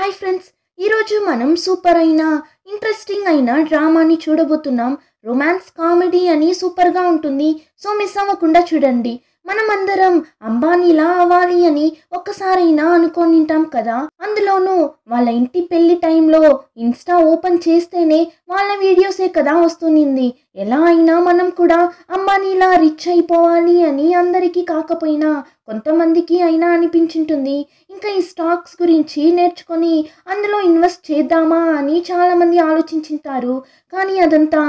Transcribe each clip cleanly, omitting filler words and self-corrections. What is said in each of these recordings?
Hi friends, ఈరోజు మనం super అయిన ఇంట్రెస్టింగ్ అయిన డ్రామాని చూడబోతున్నాం. రొమాన్స్ కామెడీ అని సూపర్గా ఉంటుంది. సో మిస్ అవ్వకుండా చూడండి. మనమందరం అంబానీలా అవ్వాలి అని ఒక్కసారైనా అనుకోనింటాం కదా. అందులోనూ వాళ్ళ ఇంటి పెళ్లి టైంలో ఇన్స్టా ఓపెన్ చేస్తేనే వాళ్ళ వీడియోసే కదా వస్తుంది. ఎలా అయినా మనం కూడా అంబానీలా రిచ్ అయిపోవాలి అని అందరికీ కాకపోయినా కొంతమందికి అయినా అనిపించుంటుంది. ఇంకా ఈ స్టాక్స్ గురించి నేర్చుకొని అందులో ఇన్వెస్ట్ చేద్దామా అని చాలామంది ఆలోచించుంటారు. కానీ అదంతా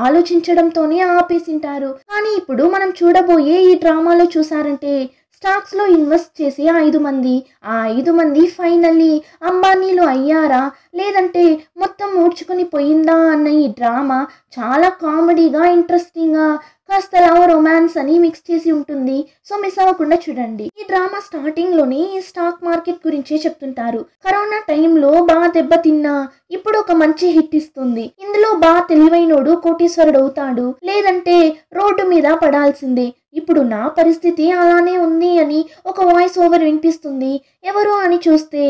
ఆలోచించడంతోనే ఆపేసింటారు. కానీ ఇప్పుడు మనం చూడబోయే ఈ డ్రామాలో చూసారంటే స్టాక్స్లో ఇన్వెస్ట్ చేసే 5 మంది, ఆ 5 మంది ఫైనల్లీ అంబానీలు అయ్యారా లేదంటే మొత్తం ఊడ్చుకొని పోయిందా అన్న ఈ డ్రామా చాలా కామెడీగా ఇంట్రెస్టింగ్గా కాస్త లవ్ రొమాన్స్ అని మిక్స్ చేసి ఉంటుంది. సో మిస్ అవ్వకుండా చూడండి. ఈ డ్రామా స్టార్టింగ్ లోని స్టాక్ మార్కెట్ గురించే చెప్తుంటారు. కరోనా టైంలో బాగా దెబ్బతిన్నా ఇప్పుడు ఒక మంచి హిట్ ఇస్తుంది. ఇందులో బాగా తెలివైనోడు కోటీశ్వరుడు అవుతాడు, లేదంటే రోడ్డు మీద పడాల్సిందే. ఇప్పుడు నా పరిస్థితి అలానే ఉంది అని ఒక వాయిస్ ఓవర్ వినిపిస్తుంది. ఎవరు అని చూస్తే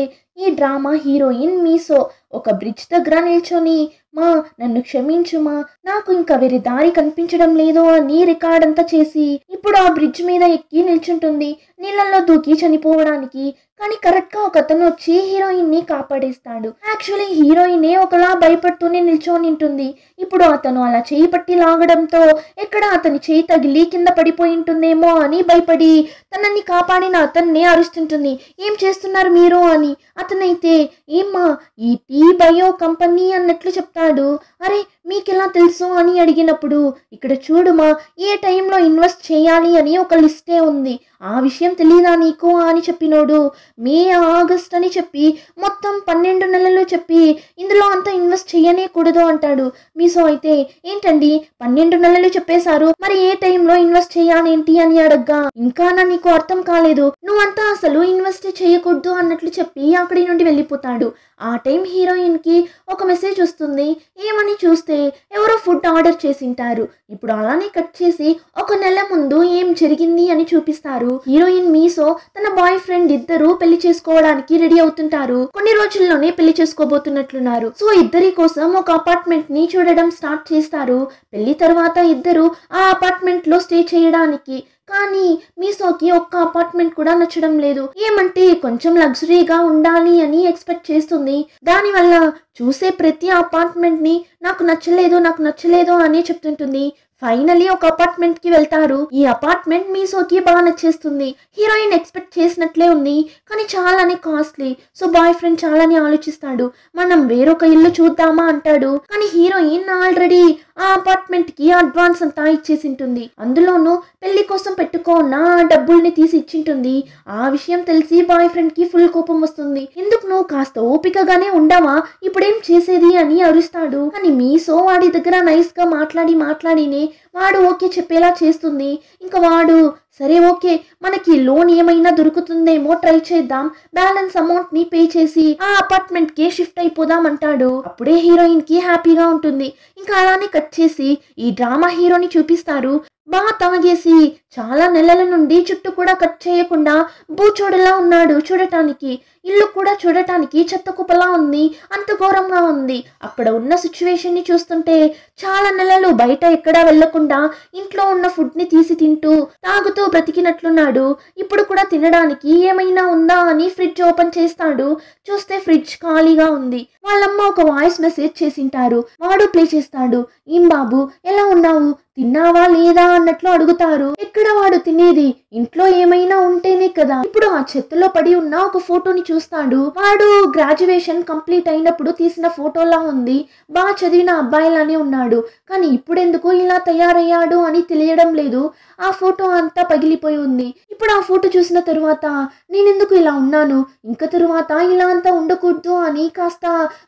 ఈ డ్రామా హీరోయిన్ మీసో ఒక బ్రిడ్జ్ దగ్గర నిల్చొని మా నన్ను క్షమించుమా, నాకు ఇంకా వేరే దారి కనిపించడం లేదు అని రికార్డ్ అంతా చేసి ఇప్పుడు ఆ బ్రిడ్జ్ మీద ఎక్కి నిల్చుంటుంది నీళ్ళల్లో దూకి చనిపోవడానికి. కానీ కరెక్ట్గా ఒక అతను వచ్చి హీరోయిన్ ని కాపాడేస్తాడు. యాక్చువల్లీ హీరోయినే ఒకలా భయపడుతూనే నిల్చొని ఉంటుంది. ఇప్పుడు అతను అలా చేయి పట్టి లాగడంతో ఎక్కడ అతని చేయి తగిలి కింద పడిపోయి ఉంటుందేమో అని భయపడి తనని కాపాడిన అతన్ని అరుస్తుంటుంది. ఏం చేస్తున్నారు మీరు అని. అతనైతే ఏమ్మా ఈ టీ బయో కంపెనీ అన్నట్లు చెప్తాడు. అరే మీకెలా తెలుసు అని అడిగినప్పుడు ఇక్కడ చూడుమా ఏ టైంలో ఇన్వెస్ట్ చేయాలి అని ఒక లిస్టే ఉంది, ఆ విషయం తెలీదా నీకు అని చెప్పినోడు మే ఆగస్ట్ అని చెప్పి మొత్తం 12 నెలలు చెప్పి ఇందులో అంతా ఇన్వెస్ట్ చేయనే కూడదు అంటాడు. మీసో అయితే ఏంటండి 12 నెలలు చెప్పేశారు, మరి ఏ టైంలో ఇన్వెస్ట్ చేయాలేంటి అని అడగ్గా ఇంకా నీకు అర్థం కాలేదు, నువ్వంతా అసలు ఇన్వెస్ట్ చేయకూడదు అన్నట్లు చెప్పి అక్కడి నుండి వెళ్ళిపోతాడు. ఆ టైం హీరోయిన్ కి ఒక మెసేజ్ వస్తుంది. ఏమని చూస్తే ఎవరో ఫుడ్ ఆర్డర్ చేసింటారు. ఇప్పుడు అలానే కట్ చేసి ఒక నెల ముందు ఏం జరిగింది అని చూపిస్తారు. హీరోయిన్ మీసో తన బాయ్ ఫ్రెండ్ ఇద్దరు పెళ్లి చేసుకోవడానికి రెడీ అవుతుంటారు. కొన్ని రోజుల్లోనే పెళ్లి చేసుకోబోతున్నట్లున్నారు. సో ఇద్దరి కోసం ఒక అపార్ట్మెంట్ ని చూడడం స్టార్ట్ చేస్తారు. పెళ్లి తర్వాత ఇద్దరు ఆ అపార్ట్మెంట్ లో స్టే చేయడానికి. కానీ మీసోకి ఒక్క అపార్ట్మెంట్ కూడా నచ్చడం లేదు. ఏమంటే కొంచెం లగ్జరీగా ఉండాలి అని ఎక్స్పెక్ట్ చేస్తుంది. దానివల్ల చూసే ప్రతి అపార్ట్మెంట్ ని నాకు నచ్చలేదు అని చెప్తుంటుంది. ఫైనలీ ఒక అపార్ట్మెంట్ కి వెళ్తారు. ఈ అపార్ట్మెంట్ మీసోకి బాగా నచ్చేస్తుంది. హీరోయిన్ ఎక్స్పెక్ట్ చేసినట్లే ఉంది, కానీ చాలానే కాస్ట్లీ. సో బాయ్ ఫ్రెండ్ చాలానే ఆలోచిస్తాడు. మనం వేరొక ఇల్లు చూద్దామా అంటాడు. కానీ హీరోయిన్ ఆల్రెడీ ఆ అపార్ట్మెంట్ కి అడ్వాన్స్ అంతా ఇచ్చేసింటుంది. అందులోనూ పెళ్లి కోసం పెట్టుకున్న డబ్బుల్ని తీసి ఇచ్చింటుంది. ఆ విషయం తెలిసి బాయ్ ఫ్రెండ్ కి ఫుల్ కోపం వస్తుంది. ఎందుకు నువ్వు కాస్త ఓపికగానే ఉండవా, ఇప్పుడేం చేసేది అని అరుస్తాడు. కానీ మీసో వాడి దగ్గర నైస్ గా మాట్లాడినే వాడు ఓకే చెప్పేలా చేస్తుంది. ఇంకా వాడు సరే ఓకే మనకి లోన్ ఏమైనా దొరుకుతుందేమో ట్రై చేద్దాం, బ్యాలెన్స్ అమౌంట్ ని పే చేసి ఆ అపార్ట్మెంట్ కి షిఫ్ట్ అయిపోదాం అంటాడు. అప్పుడే హీరోయిన్ కి హ్యాపీగా ఉంటుంది. ఇంకా అలానే కట్ చేసి ఈ డ్రామా హీరోని చూపిస్తారు. బాగా తాగేసి చాలా నెలల నుండి చుట్టూ కూడా కట్ చేయకుండా బూచోడులా ఉన్నాడు చూడటానికి. ఇల్లు కూడా చూడటానికి చెత్త కుప్పలా ఉంది, అంత ఘోరంగా ఉంది. అక్కడ ఉన్న సిచ్యువేషన్ ని చూస్తుంటే చాలా నెలలు బయట ఎక్కడా వెళ్లకుండా ఇంట్లో ఉన్న ఫుడ్ ని తీసి తింటూ తాగుతూ బ్రతికినట్లున్నాడు. ఇప్పుడు కూడా తినడానికి ఏమైనా ఉందా అని ఫ్రిడ్జ్ ఓపెన్ చేస్తాడు. చూస్తే ఫ్రిడ్జ్ ఖాళీగా ఉంది. వాళ్ళమ్మ ఒక వాయిస్ మెసేజ్ చేసింటారు. వాడు ప్లే చేస్తాడు. ఏం బాబు ఎలా ఉన్నావు, తిన్నావా లేదా అన్నట్లు అడుగుతారు. ఎక్కడ వాడు తినేది, ఇంట్లో ఏమైనా ఉంటేనే కదా. ఇప్పుడు ఆ చెత్తలో పడి ఉన్న ఒక ఫోటోని చూస్తాడు. వాడు గ్రాడ్యుయేషన్ కంప్లీట్ అయినప్పుడు తీసిన ఫోటోలా ఉంది. బాగా చదివిన అబ్బాయిలానే ఉన్నాడు. కానీ ఇప్పుడెందుకు ఇలా తయారయ్యాడు అని తెలియడం లేదు. ఆ ఫోటో అంతా పగిలిపోయి ఉంది. ఇప్పుడు ఆ ఫోటో చూసిన తరువాత నేనెందుకు ఇలా ఉన్నాను, ఇంకా తరువాత ఇలా అంతా ఉండకూడదు అని కాస్త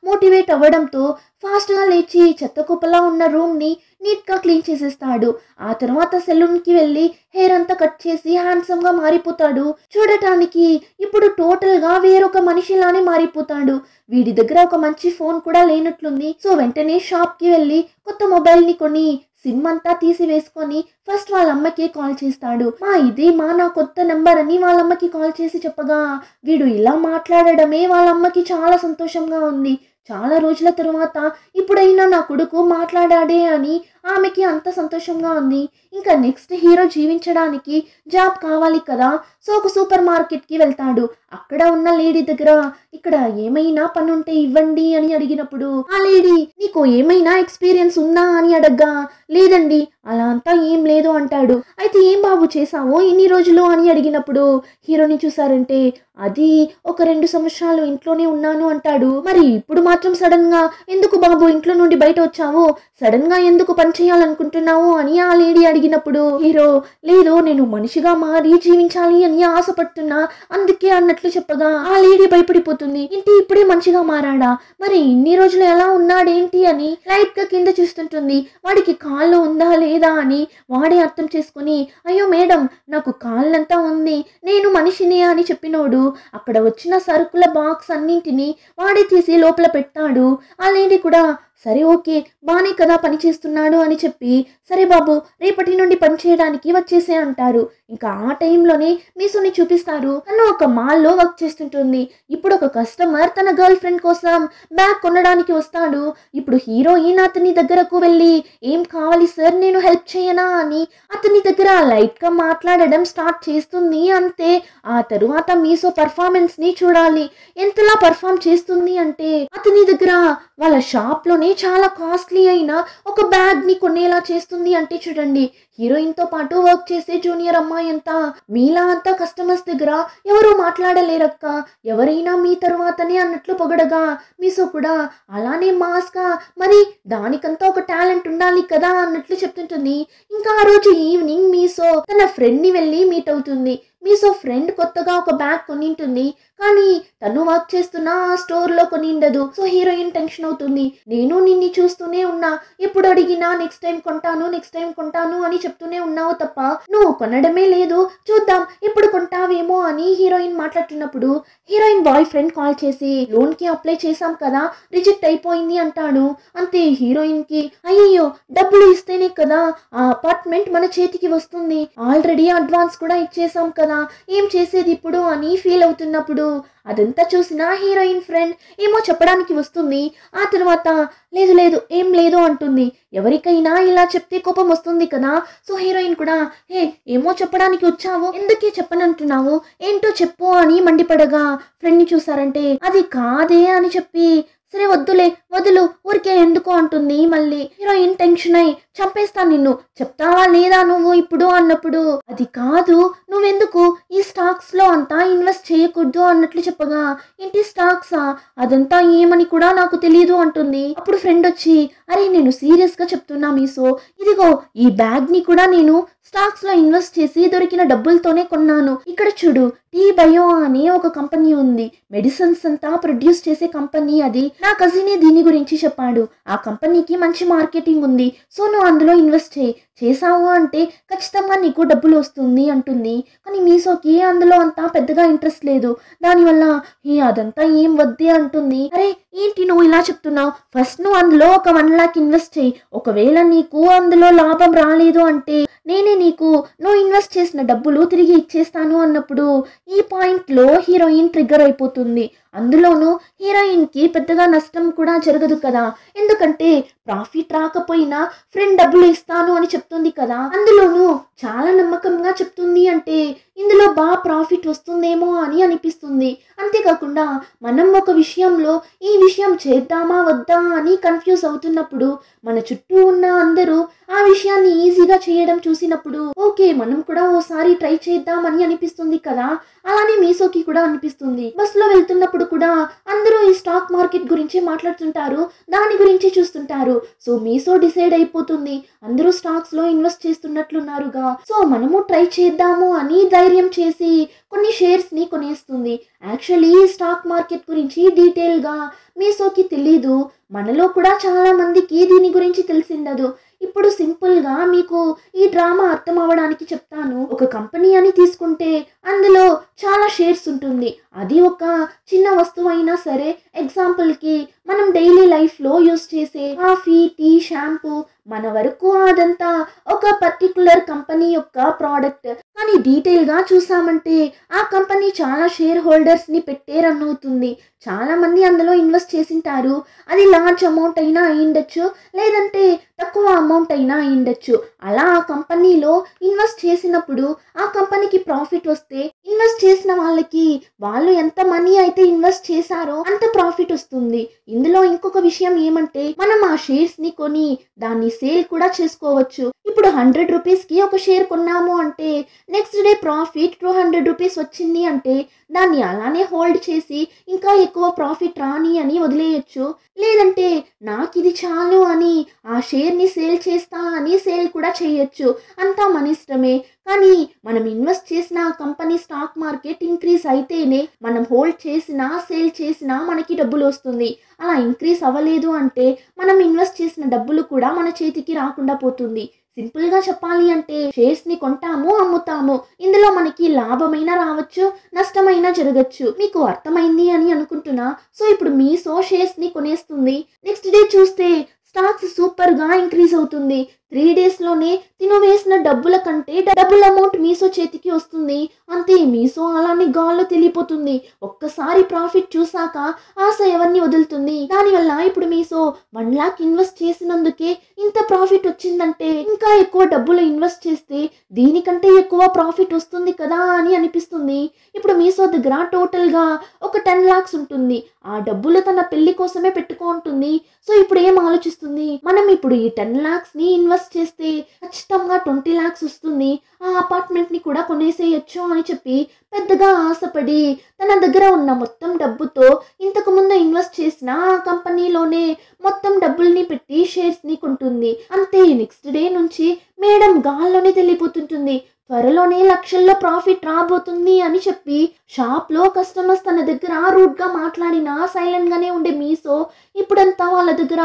మోటివేట్ అవ్వడంతో ఫాస్ట్ గా లేచి చెత్త కుప్పలా ఉన్న రూమ్ ని నీట్ గా క్లీన్ చేసేస్తాడు. ఆ తర్వాత సెలూన్ కి వెళ్ళి హెయిర్ అంతా కట్ చేసి హ్యాండ్సమ్ గా మారిపోతాడు. చూడటానికి ఇప్పుడు టోటల్ గా వేరొక మనిషిలానే మారిపోతాడు. వీడి దగ్గర ఒక మంచి ఫోన్ కూడా లేనట్లుంది. సో వెంటనే షాప్ కి వెళ్ళి కొత్త మొబైల్ ని కొని సిమ్ అంతా తీసివేసుకొని ఫస్ట్ వాళ్ళ అమ్మకి కాల్ చేస్తాడు. ఇదే నా కొత్త నెంబర్ అని వాళ్ళమ్మకి కాల్ చేసి చెప్పగా వీడు ఇలా మాట్లాడడమే వాళ్ళ అమ్మకి చాలా సంతోషంగా ఉంది. చాలా రోజుల తరువాత ఇప్పుడైనా నా కొడుకు మాట్లాడాడే అని ఆమెకి అంత సంతోషంగా ఉంది. ఇంకా నెక్స్ట్ హీరో జీవించడానికి జాబ్ కావాలి కదా, సో ఒక సూపర్ మార్కెట్కి వెళ్తాడు. అక్కడ ఉన్న లేడీ దగ్గర ఇక్కడ ఏమైనా పని ఉంటే ఇవ్వండి అని అడిగినప్పుడు ఆ లేడీ నీకు ఏమైనా ఎక్స్పీరియన్స్ ఉందా అని అడగ్గా లేదండి అలా అంతా ఏం లేదు అంటాడు. అయితే ఏం బాబు చేసావు ఇన్ని రోజులు అని అడిగినప్పుడు హీరోని చూసారంటే అది ఒక 2 సంవత్సరాలు ఇంట్లోనే ఉన్నాను అంటాడు. మరి ఇప్పుడు మాత్రం సడన్ గా ఎందుకు బాబు ఇంట్లో నుండి బయట వచ్చావు, సడన్ గా ఎందుకు పని చేయాలనుకుంటున్నావు అని ఆ లేడీ అడిగినప్పుడు హీరో లేదు నేను మనిషిగా మారి జీవించాలి అని ఆశపడుతున్నా అందుకే అన్నట్లు చెప్పగా ఆ లేడీ భయపడిపోతుంది. ఏంటి ఇప్పుడే మనిషిగా మారాడా, మరి ఇన్ని రోజులు ఎలా ఉన్నాడేంటి అని లైట్ గా కింద చూస్తుంటుంది. వాడికి కాళ్ళు ఉందా లేదా అని వాడే అర్థం చేసుకుని అయ్యో మేడం నాకు కాళ్ళంతా ఉంది నేను మనిషినే అని చెప్పినోడు అక్కడ వచ్చిన సరుకుల బాక్స్ అన్నింటినీ వాడే తీసి లోపల పెడతాడు. ఆ లేడీ కూడా సరే ఓకే బానే కదా పని చేస్తున్నాడు అని చెప్పి సరే బాబు రేపటి నుండి పని చేయడానికి వచ్చేసే అంటారు. ఇంకా ఆ టైంలోనే మీసుని చూపిస్తారు. తను ఒక మాల్లో వర్క్ చేస్తుంటుంది. ఇప్పుడు ఒక కస్టమర్ తన గర్ల్ ఫ్రెండ్ కోసం బ్యాగ్ కొనడానికి వస్తాడు. ఇప్పుడు హీరోయిన్ అతని దగ్గరకు వెళ్ళి ఏం కావాలి సార్ నేను హెల్ప్ చేయనా అని అతని దగ్గర లైట్ గా మాట్లాడడం స్టార్ట్ చేస్తుంది. అంతే ఆ తరువాత మీసో పర్ఫార్మెన్స్ ని చూడాలి. ఎంతలా పర్ఫార్మ్ చేస్తుంది అంటే అతని దగ్గర వాళ్ళ షాప్ లోనే చాలా కాస్ట్లీ అయిన ఒక బ్యాగ్ ని కొనేలా చేస్తుంది. అంటే చూడండి హీరోయిన్ తో పాటు వర్క్ చేసే జూనియర్ అమ్మాయి అంతా మీలా అంతా కస్టమర్స్ దగ్గర ఎవరు మాట్లాడలేరక్క, ఎవరైనా మీ తరువాతనే అన్నట్లు పొగడగా మీసో కూడా అలానే మాస్ గా మరి దానికంతా ఒక టాలెంట్ ఉండాలి కదా అన్నట్లు చెప్తుంటుంది. ఇంకా ఆ రోజు ఈవినింగ్ మీసో తన ఫ్రెండ్ ని వెళ్ళి మీట్ అవుతుంది. మీసో ఫ్రెండ్ కొత్తగా ఒక బ్యాగ్ కొనింటుంది కానీ తను వర్క్ చేస్తున్న ఆ స్టోర్ లో కొనిండదు. సో హీరోయిన్ టెన్షన్ అవుతుంది. నేను నిన్ను చూస్తూనే ఉన్నా ఎప్పుడు అడిగినా నెక్స్ట్ టైం కొంటాను అని చెప్తూనే ఉన్నావు తప్ప నువ్వు కొనడమే లేదు, చూద్దాం ఎప్పుడు కొంటావేమో అని హీరోయిన్ మాట్లాడుతున్నప్పుడు హీరోయిన్ బాయ్ ఫ్రెండ్ కాల్ చేసి లోన్ కి అప్లై చేశాం కదా రిజెక్ట్ అయిపోయింది అంటాడు. అంతే హీరోయిన్ కి అయ్యో డబ్బులు ఇస్తేనే కదా ఆ అపార్ట్మెంట్ మన చేతికి వస్తుంది, ఆల్రెడీ అడ్వాన్స్ కూడా ఇచ్చేసాం కదా ఏం చేసేది ఇప్పుడు అని ఫీల్ అవుతున్నప్పుడు అదంతా చూసిన హీరోయిన్ ఫ్రెండ్ ఏమో చెప్పడానికి వస్తుంది. ఆ తర్వాత లేదు ఏం లేదు అంటుంది. ఎవరికైనా ఇలా చెప్తే కోపం వస్తుంది కదా, సో హీరోయిన్ కూడా హే ఏమో చెప్పడానికి వచ్చావు ఎందుకే చెప్పనంటున్నావు ఏంటో చెప్పు అని మండిపడగా ఫ్రెండ్ ని చూసారంటే అది కాదే అని చెప్పి సరే వదులు ఊరికే ఎందుకు అంటుంది. మళ్ళీ హీరోయిన్ టెన్షన్ అయి చంపేస్తాను నిన్ను చెప్తావా లేదా నువ్వు ఇప్పుడు అన్నప్పుడు అది కాదు నువ్వెందుకు ఈ స్టాక్స్ లో అంతా ఇన్వెస్ట్ చేయకూడదు అన్నట్లు చెప్పగా ఏంటి స్టాక్సా అదంతా ఏమని కూడా నాకు తెలియదు అంటుంది. అప్పుడు ఫ్రెండ్ వచ్చి అరే నేను సీరియస్ గా చెప్తున్నా మీసో ఇదిగో ఈ బ్యాగ్ ని కూడా నేను స్టాక్స్ లో ఇన్వెస్ట్ చేసి దొరికిన డబ్బులతోనే కొన్నాను. ఇక్కడ చూడు టీ బయో అనే ఒక కంపెనీ ఉంది, మెడిసిన్స్ అంతా ప్రొడ్యూస్ చేసే కంపెనీ. అది నా కజినే దీని గురించి చెప్పాడు. ఆ కంపెనీకి మంచి మార్కెటింగ్ ఉంది, సో నువ్వు అందులో ఇన్వెస్ట్ చేసావు అంటే ఖచ్చితంగా నీకు డబ్బులు వస్తుంది అంటుంది. కానీ మీసోకి అందులో అంతా పెద్దగా ఇంట్రెస్ట్ లేదు. దానివల్ల అదంతా ఏం వద్దే అంటుంది. అరే ఏంటి నువ్వు ఇలా చెప్తున్నావు, ఫస్ట్ నువ్వు అందులో ఒక 1 lakh ఇన్వెస్ట్ చేయి, ఒకవేళ నీకు అందులో లాభం రాలేదు అంటే నేనే నీకు నువ్వు ఇన్వెస్ట్ చేసిన డబ్బులు తిరిగి ఇచ్చేస్తాను అన్నప్పుడు ఈ పాయింట్ లో హీరోయిన్ ట్రిగ్గర్ అయిపోతుంది. అందులోనూ హీరోయిన్ కి పెద్దగా నష్టం కూడా జరగదు కదా, ఎందుకంటే ప్రాఫిట్ రాకపోయినా ఫ్రెండ్ డబ్బులు ఇస్తాను అని చెప్తుంది కదా, అందులోనూ చాలా నమ్మకంగా చెప్తుంది. అంటే ఇందులో బాగా ప్రాఫిట్ వస్తుందేమో అని అనిపిస్తుంది. అంతేకాకుండా మనం ఒక విషయంలో ఈ విషయం చేద్దామా వద్దా అని కన్ఫ్యూజ్ అవుతున్నప్పుడు మన చుట్టూ ఉన్న అందరూ ఆ విషయాన్ని ఈజీగా చేయడం చూసినప్పుడు ఓకే మనం కూడా ఓసారి ట్రై చేద్దామని అనిపిస్తుంది కదా. అలానే మీసోకి కూడా అనిపిస్తుంది. బస్సులో వెళ్తున్నప్పుడు కూడా అందరూ ఈ స్టాక్ మార్కెట్ గురించి మాట్లాడుతుంటారు, దాని గురించి చూస్తుంటారు. సో మీసో డిసైడ్ అయిపోతుంది అందరూ స్టాక్స్ లో ఇన్వెస్ట్ చేస్తున్నట్లున్నారుగా, సో మనము ట్రై చేద్దాము అని ధైర్యం చేసి కొన్ని షేర్స్ ని కొనేస్తుంది. యాక్చువల్లీ స్టాక్ మార్కెట్ గురించి డీటెయిల్ గా మీసోకి తెలీదు. మనలో కూడా చాలా మందికి దీని గురించి తెలిసిండదు. ఇప్పుడు సింపుల్గా మీకు ఈ డ్రామా అర్థం అవ్వడానికి చెప్తాను. ఒక కంపెనీ అని తీసుకుంటే అందులో చాలా షేర్స్ ఉంటుంది. అది ఒక చిన్న వస్తువు అయినా సరే, ఎగ్జాంపుల్కి మనం డైలీ లైఫ్లో యూస్ చేసే కాఫీ, టీ, షాంపూ, మన వరకు అదంతా ఒక పర్టికులర్ కంపెనీ యొక్క ప్రోడక్ట్. కానీ డీటెయిల్గా చూసామంటే ఆ కంపెనీ చాలా షేర్ హోల్డర్స్ని పెట్టే రన్ అవుతుంది. చాలా మంది అందులో ఇన్వెస్ట్ చేసింటారు. అది లార్జ్ అమౌంట్ అయినా అయ్యిండొచ్చు, లేదంటే తక్కువ అమౌంట్ అయినా అయ్యిండొచ్చు. అలా ఆ కంపెనీలో ఇన్వెస్ట్ చేసినప్పుడు ఆ కంపెనీకి ప్రాఫిట్ వస్తే ఇన్వెస్ట్ చేసిన వాళ్ళకి వాళ్ళు ఎంత మనీ అయితే ఇన్వెస్ట్ చేశారో అంత ప్రాఫిట్ వస్తుంది. ఇందులో ఇంకొక విషయం ఏమంటే మనం ఆ షేర్స్ని కొని దాన్ని సేల్ కూడా చేసుకోవచ్చు. ఇప్పుడు 100 రూపీస్కి ఒక షేర్ కొన్నాము అంటే నెక్స్ట్ డే ప్రాఫిట్ 200 రూపీస్ వచ్చింది అంటే దాన్ని అలానే హోల్డ్ చేసి ఇంకా ఎక్కువ ప్రాఫిట్ రాని అని వదిలేయచ్చు. లేదంటే నాకు ఇది చాలు అని ఆ షేర్ని సేల్ చేస్తా అని సేల్ కూడా చేయొచ్చు. అంతా మన ఇష్టమే. కానీ మనం ఇన్వెస్ట్ చేసిన ఆ కంపెనీ స్టాక్ మార్కెట్ ఇంక్రీజ్ అయితేనే మనం హోల్డ్ చేసినా సేల్ చేసినా మనకి డబ్బులు వస్తుంది. అలా ఇంక్రీజ్ అవ్వలేదు అంటే మనం ఇన్వెస్ట్ చేసిన డబ్బులు కూడా మన చేతికి రాకుండా పోతుంది. సింపుల్గా చెప్పాలి అంటే షేర్స్ని కొంటాము, అమ్ముతాము. ఇందులో మనకి లాభమైనా రావచ్చు, నష్టమైనా జరగచ్చు. మీకు అర్థమైంది అని అనుకుంటున్నా. సో ఇప్పుడు మీషో షేర్స్ని కొనేస్తుంది. నెక్స్ట్ డే చూస్తే స్టాక్స్ సూపర్గా ఇంక్రీజ్ అవుతుంది. 3 డేస్లోనే తిను వేసిన డబ్బుల కంటే డబుల్ అమౌంట్ మీషో చేతికి వస్తుంది. అంతే, మీషో అలానే గాల్లో తెలియపోతుంది. ఒక్కసారి ప్రాఫిట్ చూసాక ఆశ ఎవరిని వదులుతుంది? దానివల్ల ఇప్పుడు మీషో 1 లాక్ ఇన్వెస్ట్ చేసినందుకే ఇంత ప్రాఫిట్ వచ్చిందంటే ఇంకా ఎక్కువ డబ్బులు ఇన్వెస్ట్ చేస్తే దీనికంటే ఎక్కువ ప్రాఫిట్ వస్తుంది కదా అని అనిపిస్తుంది. ఇప్పుడు మీషో దగ్గర టోటల్గా ఒక 10 లాక్స్ ఉంటుంది. ఆ డబ్బులు తన పెళ్లి కోసమే పెట్టుకుంటుంది. సో ఇప్పుడు ఏం ఆలోచిస్తుంది? మనం ఇప్పుడు ఈ 10 లాక్స్ని ఇన్వెస్ట్ చేస్తే ఖచ్చితంగా 20 లాక్స్ వస్తుంది. ఆ అపార్ట్మెంట్ని కూడా కొనేసేయచ్చు అని చెప్పి పెద్దగా ఆశపడి తన దగ్గర ఉన్న మొత్తం డబ్బుతో ఇంతకు ముందు ఇన్వెస్ట్ చేసిన ఆ కంపెనీలోనే మొత్తం డబ్బుల్ని పెట్టి షేర్స్ని కొంటుంది. అంతే, నెక్స్ట్ డే నుంచి మేడం గాల్లోనే తెలియపోతుంటుంది. త్వరలోనే లక్షల్లో ప్రాఫిట్ రాబోతుంది అని చెప్పి షాప్లో కస్టమర్స్ తన దగ్గర రూడ్గా మాట్లాడినా సైలెంట్గానే ఉండే మీషో ఇప్పుడంతా వాళ్ళ దగ్గర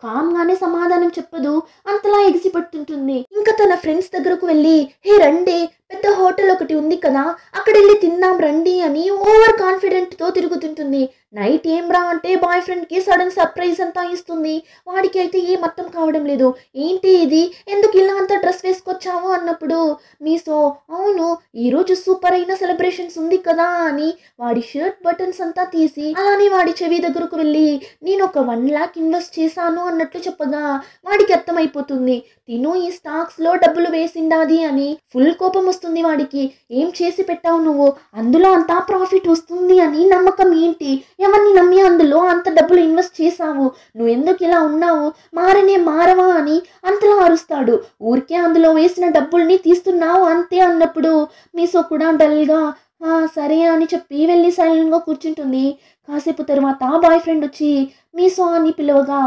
కామ్గానే సమాధానం చెప్పదు, అంతలా ఎగిసిపడుతుంటుంది. ఇంకా తన ఫ్రెండ్స్ దగ్గరకు వెళ్ళి, హే రండి, పెద్ద హోటల్ ఒకటి ఉంది కదా, అక్కడ వెళ్ళి తిందాం రండి అని ఓవర్ కాన్ఫిడెంట్తో తిరుగుతుంటుంది. నైట్ ఏం రా అంటే బాయ్ ఫ్రెండ్కి సడన్ సర్ప్రైజ్ అంతా ఇస్తుంది. వాడికి అయితే ఏం అర్థం కావడం లేదు. ఏంటి ఇది, ఎందుకు ఇలా అంతా డ్రెస్ వేసుకొచ్చావు అన్నప్పుడు మీషో, అవును ఈరోజు సూపర్ అయిన సెలబ్రేషన్స్ ఉంది కదా అని వాడి షర్ట్ బటన్స్ అంతా తీసి అలానే వాడి చెవి దగ్గరకు వెళ్ళి నేను ఒక 1 లాక్ ఇన్వెస్ట్ చేశాను అన్నట్లు చెప్పగా వాడికి అర్థమైపోతుంది తిను ఈ స్టాక్స్లో డబ్బులు వేసిండాది అని. ఫుల్ కోపం వస్తుంది వాడికి. ఏం చేసి పెట్టావు నువ్వు, అందులో అంతా ప్రాఫిట్ వస్తుంది అని నమ్మకం ఏంటి? ఎవరిని నమ్మి అందులో అంత డబ్బులు ఇన్వెస్ట్ చేశావు? నువ్వు ఎందుకు ఇలా ఉన్నావు, మారవా అని అంతలా అరుస్తాడు. ఊరికే అందులో వేసిన డబ్బుల్ని తీస్తున్నావు అంతే అన్నప్పుడు మీషో కూడా డల్గా సరే అని చెప్పి వెళ్ళి సైలెంట్గా కూర్చుంటుంది. కాసేపు తర్వాత బాయ్ ఫ్రెండ్ వచ్చి మీషో అని పిలవగా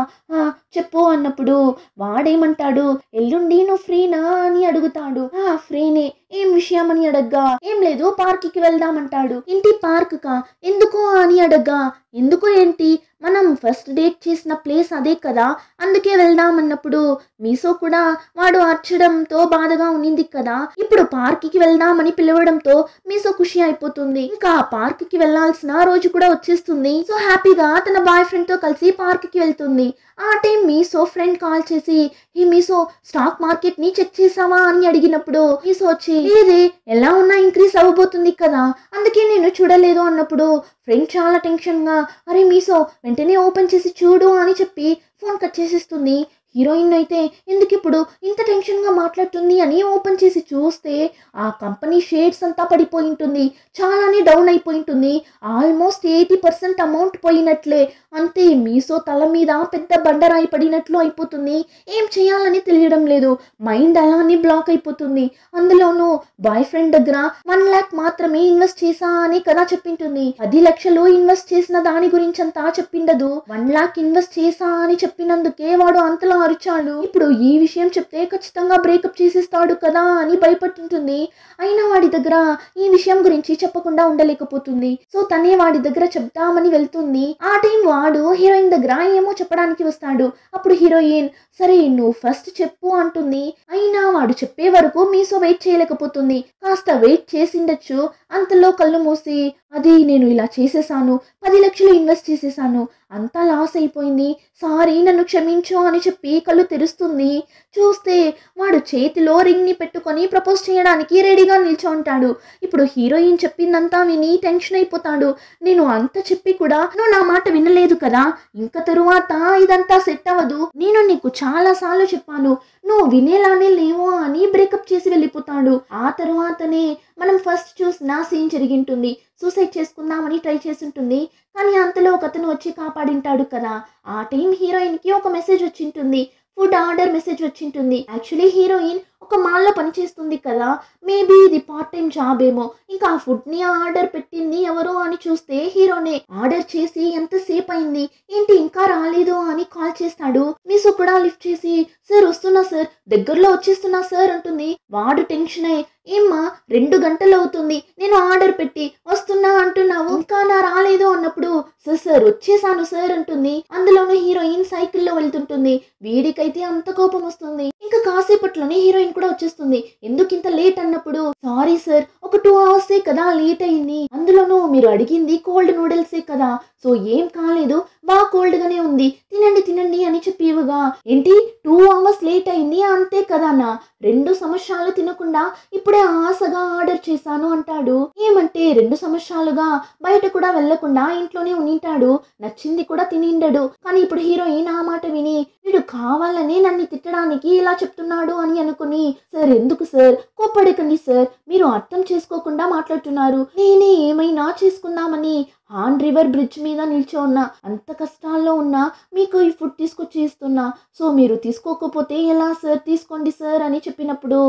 చెప్పు అన్నప్పుడు వాడేమంటాడు, ఎల్లుండి నువ్వు ఫ్రీనా అని అడుగుతాడు. ఫ్రీనే, ఏం విషయం అని అడగ్గా ఏం లేదు పార్క్కి వెళ్దామంటాడు. ఏంటి పార్క్కా, ఎందుకు అని అడగ్గా ఎందుకు ఏంటి, మనం ఫస్ట్ డేట్ చేసిన ప్లేస్ అదే కదా అందుకే వెళ్దామన్నప్పుడు మీషో కూడా వాడు అర్చడంతో బాధగా ఉన్నింది కదా, ఇప్పుడు పార్క్కి వెళ్దామని పిలవడంతో మీషో ఖుషి అయిపోతుంది. ఇంకా పార్క్కి వెళ్లాల్సిన రోజు కూడా వచ్చేస్తుంది. సో హ్యాపీగా తన బాయ్ ఫ్రెండ్తో కలిసి పార్క్కి వెళ్తుంది. ఆ టైం మీషో ఫ్రెండ్ కాల్ చేసి, ఈ మీషో స్టాక్ మార్కెట్ని చెక్ చేసావా అని అడిగినప్పుడు మీషో వచ్చి లేదే, ఎలా ఉన్నా ఇంక్రీజ్ అవ్వబోతుంది కదా అందుకే నేను చూడలేదు అన్నప్పుడు ఫ్రెండ్ చాలా టెన్షన్గా, అరే మీషో వెంటనే ఓపెన్ చేసి చూడు అని చెప్పి ఫోన్ కట్ చేసేస్తుంది. హీరోయిన్ అయితే ఎందుకు ఇప్పుడు ఇంత టెన్షన్గా మాట్లాడుతుంది అని ఓపెన్ చేసి చూస్తే ఆ కంపెనీ షేర్స్ అంతా పడిపోయి ఉంటుంది. చాలానే డౌన్ అయిపోయి ఉంటుంది. ఆల్మోస్ట్ 80% అమౌంట్ పోయినట్లే. అంతే, మీషో తల మీద పెద్ద బండరాయి పడినట్లు అయిపోతుంది. ఏం చేయాలని తెలియడం లేదు. మైండ్ అలానే బ్లాక్ అయిపోతుంది. అందులోనూ బాయ్ ఫ్రెండ్ దగ్గర 1 లాక్ మాత్రమే ఇన్వెస్ట్ చేసా అని కదా చెప్పింటుంది. 10 లక్షలు ఇన్వెస్ట్ చేసిన దాని గురించి అంతా చెప్పిండదు. 1 లాక్ ఇన్వెస్ట్ చేసా అని చెప్పినందుకే వాడు అంతలా అరిచాడు. ఇప్పుడు ఈ విషయం చెప్తే ఖచ్చితంగా బ్రేకప్ చేసేస్తాడు కదా అని భయపడుతుంటుంది. అయినా వాడి దగ్గర ఈ విషయం గురించి చెప్పకుండా ఉండలేకపోతుంది. సో తనే వాడి దగ్గర చెప్దామని వెళ్తుంది. ఆ టైం వాడు హీరోయిన్ దగ్గర ఏమో చెప్పడానికి వస్తాడు. అప్పుడు హీరోయిన్ సరే నువ్వు ఫస్ట్ చెప్పు అంటుంది. అయినా వాడు చెప్పే వరకు మీసో వెయిట్ చేయలేకపోతుంది. కాస్త వెయిట్ చేసిండొచ్చు. అంతలో కళ్ళు మూసి అది నేను ఇలా చేసేసాను, 10 లక్షలు ఇన్వెస్ట్ చేసేసాను, అంతా లాస్ అయిపోయింది, సారీ నన్ను క్షమించు అని చెప్పి కళ్ళు తెరుస్తుంది. చూస్తే వాడు చేతిలో రింగ్ ని పెట్టుకొని ప్రపోజ్ చేయడానికి రెడీగా నిల్చొంటాడు. ఇప్పుడు హీరోయిన్ చెప్పిందంతా విని టెన్షన్ అయిపోతాడు. నేను అంత చెప్పి కూడా నువ్వు నా మాట వినలేదు కదా, ఇంకా తరువాత ఇదంతా సెట్ అవ్వదు, నేను నీకు చాలా సార్లు చెప్పాను, నువ్వు వినేలానే లేవు అని బ్రేకప్ చేసి వెళ్ళిపోతాడు. ఆ తరువాతనే మనం ఫస్ట్ చూసిన సీన్ జరిగింటుంది. సూసైడ్ చేసుకుందామని ట్రై చేస్తుంటుంది. కానీ అంతలో ఒకతను వచ్చి కాపాడింటాడు కదా. ఆ టైం హీరోయిన్ కి ఒక మెసేజ్ వచ్చింటుంది. ఫుడ్ ఆర్డర్ మెసేజ్ వచ్చింటుంది. యాక్చువల్లీ హీరోయిన్ ఒక మాల్లో పనిచేస్తుంది కదా, మేబీ ఇది పార్ట్ టైం జాబ్ ఏమో. ఇంకా ఆ ఫుడ్ ని ఆర్డర్ పెట్టింది ఎవరో అని చూస్తే హీరోనే. ఆర్డర్ చేసి ఎంతసేపు అయింది, ఏంటి ఇంకా రాలేదు అని కాల్ చేస్తాడు. మీసు కూడా లిఫ్ట్ చేసి సార్ వస్తున్నా సార్, దగ్గరలో వచ్చేస్తున్నా సార్ అంటుంది. వాడు టెన్షన్ అయ్యి ఏమ్మా 2 గంటలు అవుతుంది, నేను ఆర్డర్ పెట్టి వస్తున్నా అంటున్నావు, ఇంకా నా రాలేదు అన్నప్పుడు సార్ వచ్చేసాను సార్ అంటుంది. అందులోనూ హీరోయిన్ సైకిల్లో వెళ్తుంటుంది. వీడికైతే అంత కోపం వస్తుంది. ఇంకా కాసేపట్లోనే హీరోయిన్ కూడా వచ్చేస్తుంది. ఎందుకు ఇంత లేట్ అన్నప్పుడు సారీ సార్ ఒక 2 అవర్సే కదా లేట్ అయింది, అందులోనూ మీరు అడిగింది కోల్డ్ నూడిల్సే కదా, సో ఏం కాలేదు, బాగా కోల్డ్ గానే ఉంది, తినండి తినండి అని చెప్పి ఇవ్వగా ఏంటి 2 అవర్స్ లేట్ అయింది అంతే కదా నా 2 సంవత్సరాలు తినకుండా ఇప్పుడే ఆశగా ఆర్డర్ చేశాను అంటాడు. ఏమంటే 2 సంవత్సరాలుగా బయట కూడా వెళ్లకుండా ఇంట్లోనే ఉనింటాడు, నచ్చింది కూడా తినిండడు. కానీ ఇప్పుడు హీరోయిన్ ఆ మాట విని వీడు కావాలని నన్ను తిట్టడానికి ఇలా చెప్తున్నాడు అని అనుకుని సార్ ఎందుకు సార్ కోప్పడకండి సార్, మీరు అర్థం చేసుకోకుండా మాట్లాడుతున్నారు, నేనే ఏమైనా చేసుకుందామని హాన్ రివర్ బ్రిడ్జ్ మీద నిల్చో ఉన్నా, అంత కష్టాల్లో ఉన్నా మీకు ఈ ఫుడ్ తీసుకొచ్చి ఇస్తున్నా, సో మీరు తీసుకోకపోతే ఎలా సార్, తీసుకోండి సార్ అని చెప్పినప్పుడు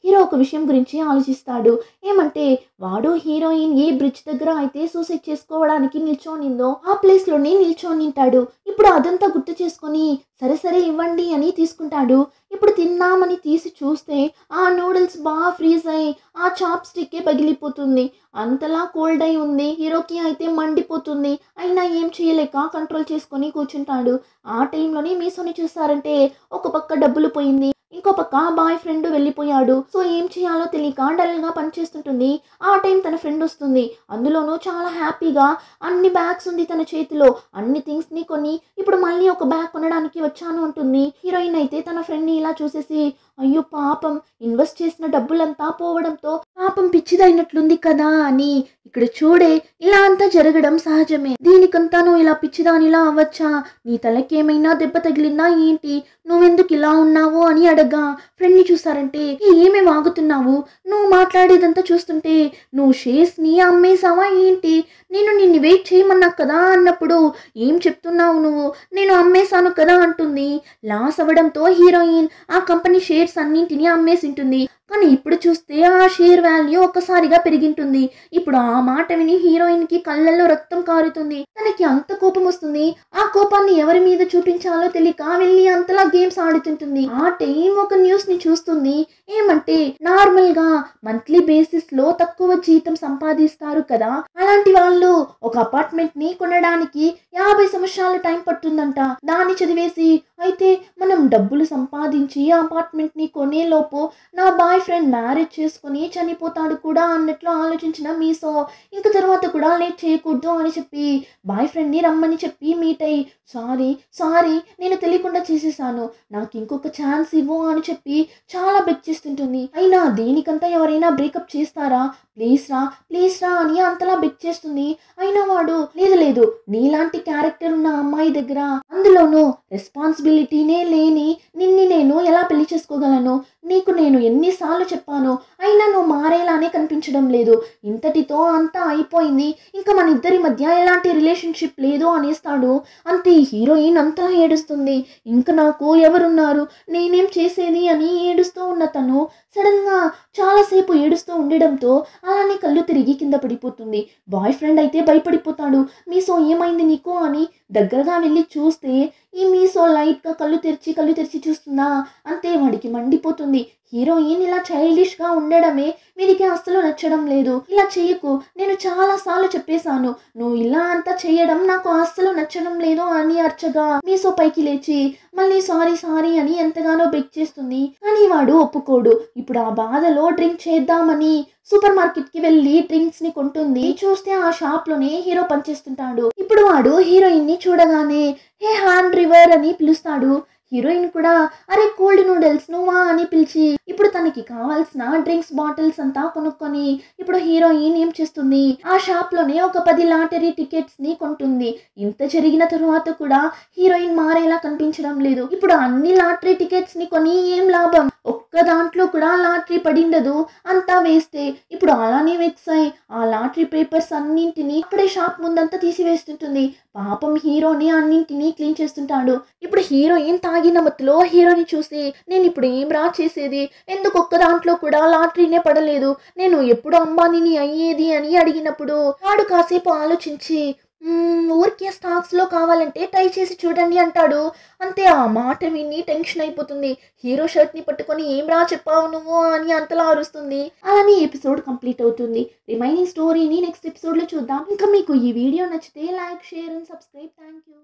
హీరో ఒక విషయం గురించి ఆలోచిస్తాడు. ఏమంటే వాడు హీరోయిన్ ఏ బ్రిడ్జ్ దగ్గర అయితే సూసైడ్ చేసుకోవడానికి నిల్చోనిందో ఆ ప్లేస్ లోనే నిల్చోనింటాడు. ఇప్పుడు అదంతా గుర్తు చేసుకొని సరే సరే ఇవ్వండి అని తీసుకుంటాడు. ఇప్పుడు తిన్నామని తీసి చూస్తే ఆ నూడిల్స్ బాగా ఫ్రీజ్ అయ్యి ఆ చాప్ స్టిక్కే పగిలిపోతుంది. అంతలా కోల్డ్ అయి ఉంది. హీరోకి అయితే మండిపోతుంది. అయినా ఏం చేయలేక కంట్రోల్ చేసుకొని కూర్చుంటాడు. ఆ టైంలోనే మీసోని చూసారంటే ఒక పక్క డబ్బులు పోయింది, ఇంకో పక్క బాయ్ ఫ్రెండ్ వెళ్ళిపోయాడు. సో ఏం చేయాలో తెలియక డల్ గా పనిచేస్తుంటుంది. ఆ టైం తన ఫ్రెండ్ వస్తుంది. అందులోనూ చాలా హ్యాపీగా అన్ని బ్యాగ్స్ ఉంది తన చేతిలో, అన్ని థింగ్స్ ని కొని ఇప్పుడు మళ్ళీ ఒక బ్యాగ్ కొనడానికి వచ్చాను అంటుంది. హీరోయిన్ అయితే తన ఫ్రెండ్ ని ఇలా చూసేసి అయ్యో పాపం ఇన్వెస్ట్ చేసిన డబ్బులంతా పోవడంతో పాపం పిచ్చిదైనట్లుంది కదా అని, ఇక్కడ చూడే ఇలా అంతా జరగడం సహజమే, దీనికంతా నువ్వు ఇలా పిచ్చిదానిలా అవ్వచ్చా, నీ తలకేమైనా దెబ్బ తగిలిందా ఏంటి, నువ్వెందుకు ఇలా ఉన్నావు అని అడగా ఫ్రెండ్ ని చూసారంటే ఏమేమి వాగుతున్నావు, నువ్వు మాట్లాడేదంతా చూస్తుంటే నువ్వు షేర్స్ ని అమ్మేసావా ఏంటి, నేను నిన్ను వెయిట్ చేయమన్నా కదా అన్నప్పుడు ఏం చెప్తున్నావు నువ్వు, నేను అమ్మేశాను కదా అంటుంది. లాస్ అవ్వడంతో హీరోయిన్ ఆ కంపెనీ షేర్స్ అన్నింటినీ అమ్మేసింటుంది. కానీ ఇప్పుడు చూస్తే ఆ షేర్ వాల్యూ ఒక్కసారిగా పెరిగింటుంది. ఇప్పుడు ఆ మాట విని హీరోయిన్ కి కళ్ళల్లో రక్తం కారుతుంది. తనకి అంత కోపం వస్తుంది. ఆ కోపాన్ని ఎవరి మీద చూపించాలో తెలియక వెళ్ళి అంతలా గేమ్స్ ఆడుతుంటుంది. ఆ టైం ఒక న్యూస్ ని చూస్తుంది. ఏమంటే నార్మల్ గా మంత్లీ బేసిస్ లో తక్కువ జీతం సంపాదిస్తారు కదా, అలాంటి వాళ్ళు ఒక అపార్ట్మెంట్ ని కొనడానికి 50 సంవత్సరాలు టైం పడుతుందంట. దాన్ని చదివేసి అయితే మనం డబ్బులు సంపాదించి అపార్ట్మెంట్ ని కొనే లోపు నా బాయ్ ఫ్రెండ్ మ్యారేజ్ చేసుకుని చనిపోతాడు కూడా అన్నట్లు ఆలోచించిన మీసో ఇంక తర్వాత కూడా లేట్ చేయకూడదు అని చెప్పి బాయ్ ఫ్రెండ్ ని రమ్మని చెప్పి మీట్ అయ్యి సారీ నేను తెలియకుండా చేసేసాను, నాకు ఇంకొక ఛాన్స్ ఇవ్వు అని చెప్పి చాలా బెగ్ చేస్తుంటుంది. అయినా దేనికంతా ఎవరైనా బ్రేకప్ చేస్తారా, ప్లీజ్ రా అని అంతలా బెగ్ చేస్తుంది. అయినా వాడు లేదు నీలాంటి క్యారెక్టర్ ఉన్న అమ్మాయి దగ్గర, అందులోనూ రెస్పాన్సిబిలిటీనే లేని నిన్ని నేను ఎలా పెళ్లి చేసుకోగలను, నీకు నేను ఎన్నిసార్లు చెప్పాను, అయినా నువ్వు మారేలానే కనిపించడం లేదు, ఇంతటితో అంతా అయిపోయింది, ఇంకా మన ఇద్దరి మధ్య ఎలాంటి రిలేషన్షిప్ లేదు అనేస్తాడు. అంతే హీరోయిన్ అంతలా ఏడుస్తుంది. ఇంకా నాకు ఎవరున్నారు, నేనేం చేసేది అని ఏడుస్తూ ఉన్న తను సడన్ గా చాలాసేపు ఏడుస్తూ ఉండడంతో అలానే కళ్ళు తిరిగి కింద పడిపోతుంది. బాయ్ ఫ్రెండ్ అయితే భయపడిపోతాడు. మీసో ఏమైంది నీకు అని దగ్గరగా వెళ్ళి చూస్తే ఈ మీసో లైట్గా కళ్ళు తెరిచి చూస్తుందా, అంతే వాడికి మండిపోతుంది. హీరోయిన్ ఇలా చైల్డిష్గా ఉండడమే వీడికి అస్సలు నచ్చడం లేదు. ఇలా చెయ్యకు, నేను చాలా సార్లు చెప్పేశాను, నువ్వు ఇలా అంతా చేయడం నాకు అస్సలు నచ్చడం లేదు అని అర్చగా మీసో పైకి లేచి మళ్ళీ సారీ అని ఎంతగానో బెగ్ చేస్తుంది. కానీ వాడు ఒప్పుకోడు. ఇప్పుడు ఆ బాధలో డ్రింక్ చేద్దామని సూపర్ మార్కెట్ కి వెళ్ళి డ్రింక్స్ ని కొంటుంది. చూస్తే ఆ షాప్ లోనే హీరో పనిచేస్తుంటాడు. ఇప్పుడు వాడు హీరోయిన్ ని చూడగానే హే హ్యాండ్ రివర్ అని పిలుస్తాడు. హీరోయిన్ కూడా అరే కోల్డ్ నూడిల్స్ నువ్వా అని పిలిచి ఇప్పుడు తనకి కావాల్సిన డ్రింక్స్ బాటిల్స్ అంతా కొనుక్కొని ఇప్పుడు హీరోయిన్ ఏం చేస్తుంది, ఆ షాప్ లోనే ఒక 10 లాటరీ టికెట్స్ ని కొంటుంది. ఇంత జరిగిన తరువాత కూడా హీరోయిన్ మారేలా కనిపించడం లేదు. ఇప్పుడు అన్ని లాటరీ టికెట్స్ ని కొని ఏం లాభం, ఒక్క దాంట్లో కూడా లాటరీ పడిండదు, అంతా వేస్తే. ఇప్పుడు అలానే వెక్స్ అయి ఆ లాటరీ పేపర్స్ అన్నింటినీ అక్కడే షాప్ ముందంతా తీసివేస్తుంటుంది. పాపం హీరోని అన్నింటినీ క్లీన్ చేస్తుంటాడు. ఇప్పుడు హీరోయిన్ తాగిన మత్తులో హీరోని చూసి నేను ఇప్పుడు ఏం రా చేసేది, ఎందుకు ఒక్క దాంట్లో కూడా లాటరీనే పడలేదు, నేను ఎప్పుడు అంబానీని అయ్యేది అని అడిగినప్పుడు వాడు కాసేపు ఆలోచించి ఊరికే స్టాక్స్ లో కావాలంటే ట్రై చేసి చూడండి అంటాడు. అంతే, ఆ మాట విని టెన్షన్ అయిపోతుంది. హీరో షర్ట్ ని పట్టుకొని ఏం రా చెప్పావు నువ్వు అని అంతలా అరుస్తుంది. అలానే ఎపిసోడ్ కంప్లీట్ అవుతుంది. రిమైనింగ్ స్టోరీని నెక్స్ట్ ఎపిసోడ్ లో చూద్దాం. ఇంకా మీకు ఈ వీడియో నచ్చితే like, share and subscribe. Thank you.